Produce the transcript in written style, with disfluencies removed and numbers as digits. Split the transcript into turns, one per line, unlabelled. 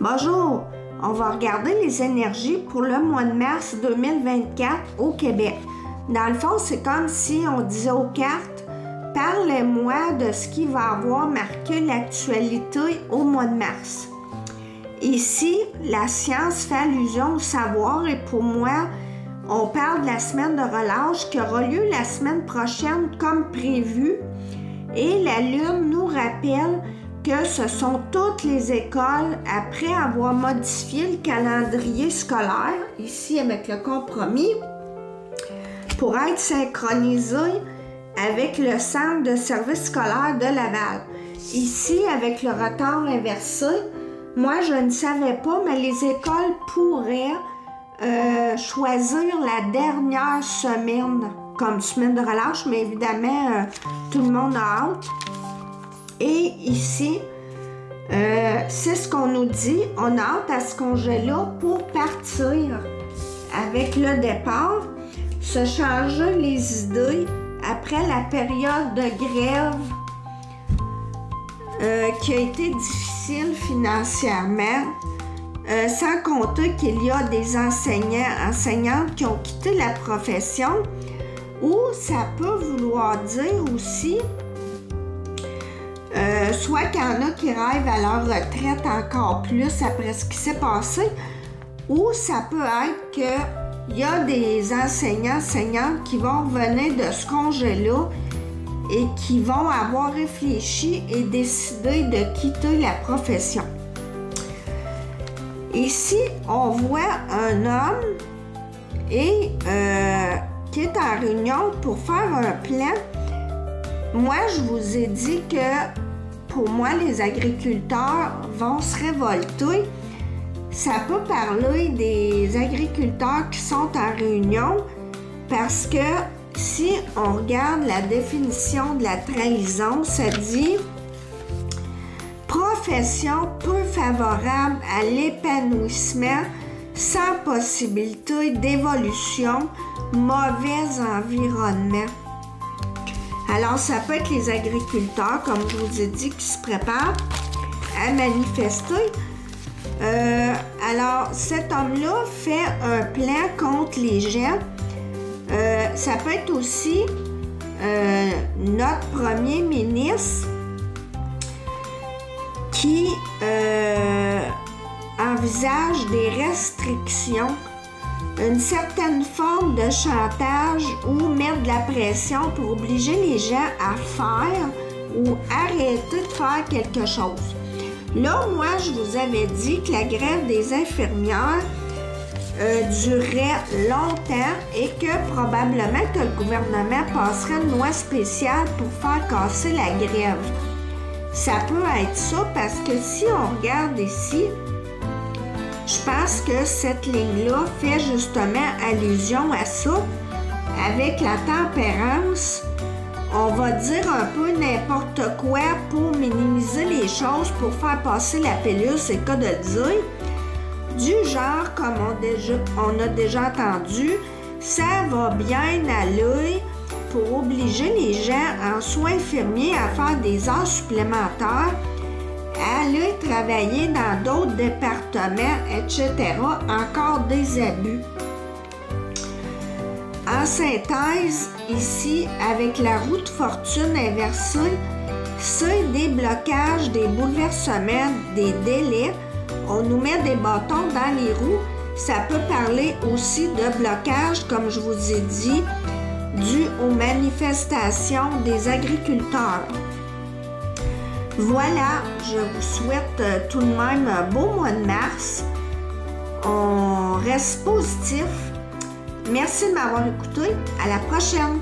Bonjour, on va regarder les énergies pour le mois de mars 2024 au Québec. Dans le fond, c'est comme si on disait aux cartes, parlez-moi de ce qui va avoir marqué l'actualité au mois de mars. Ici, la science fait allusion au savoir et pour moi, on parle de la semaine de relâche qui aura lieu la semaine prochaine comme prévu. Et la Lune nous rappelle que ce sont toutes les écoles, après avoir modifié le calendrier scolaire, ici avec le compromis, pour être synchronisées avec le centre de service scolaire de Laval. Ici, avec le retard inversé, moi je ne savais pas, mais les écoles pourraient choisir la dernière semaine comme semaine de relâche, mais évidemment, tout le monde a hâte. Et ici, c'est ce qu'on nous dit, on a hâte à ce congé-là pour partir avec le départ, se changer les idées après la période de grève qui a été difficile financièrement, sans compter qu'il y a des enseignantes qui ont quitté la profession, ou ça peut vouloir dire aussi soit qu'il y en a qui rêvent à leur retraite encore plus après ce qui s'est passé, ou ça peut être qu'il y a des enseignantes qui vont revenir de ce congé-là et qui vont avoir réfléchi et décidé de quitter la profession. Ici, on voit un homme et qui est en réunion pour faire un plan. Moi, je vous ai dit que pour moi, les agriculteurs vont se révolter. Ça peut parler des agriculteurs qui sont en réunion parce que si on regarde la définition de la trahison, ça dit profession peu favorable à l'épanouissement sans possibilité d'évolution, mauvais environnement. Alors, ça peut être les agriculteurs, comme je vous ai dit, qui se préparent à manifester. Alors, cet homme-là fait un plan contre les gens. Ça peut être aussi notre premier ministre qui envisage des restrictions, une certaine forme de chantage ou mettre de la pression pour obliger les gens à faire ou arrêter de faire quelque chose. Là, moi, je vous avais dit que la grève des infirmières durait longtemps et que probablement que le gouvernement passerait une loi spéciale pour faire casser la grève. Ça peut être ça parce que si on regarde ici, je pense que cette ligne-là fait justement allusion à ça. Avec la tempérance, on va dire un peu n'importe quoi pour minimiser les choses, pour faire passer la pilule, c'est le cas de le dire. Du genre, comme on a déjà entendu, ça va bien aller pour obliger les gens en soins infirmiers à faire des heures supplémentaires, à aller travailler dans d'autres départements, etc. Encore des abus. En synthèse, ici, avec la roue de fortune inversée, c'est des blocages, des bouleversements, des délais. On nous met des bâtons dans les roues. Ça peut parler aussi de blocage, comme je vous ai dit, dû aux manifestations des agriculteurs. Voilà, je vous souhaite tout de même un beau mois de mars. On reste positif. Merci de m'avoir écouté. À la prochaine!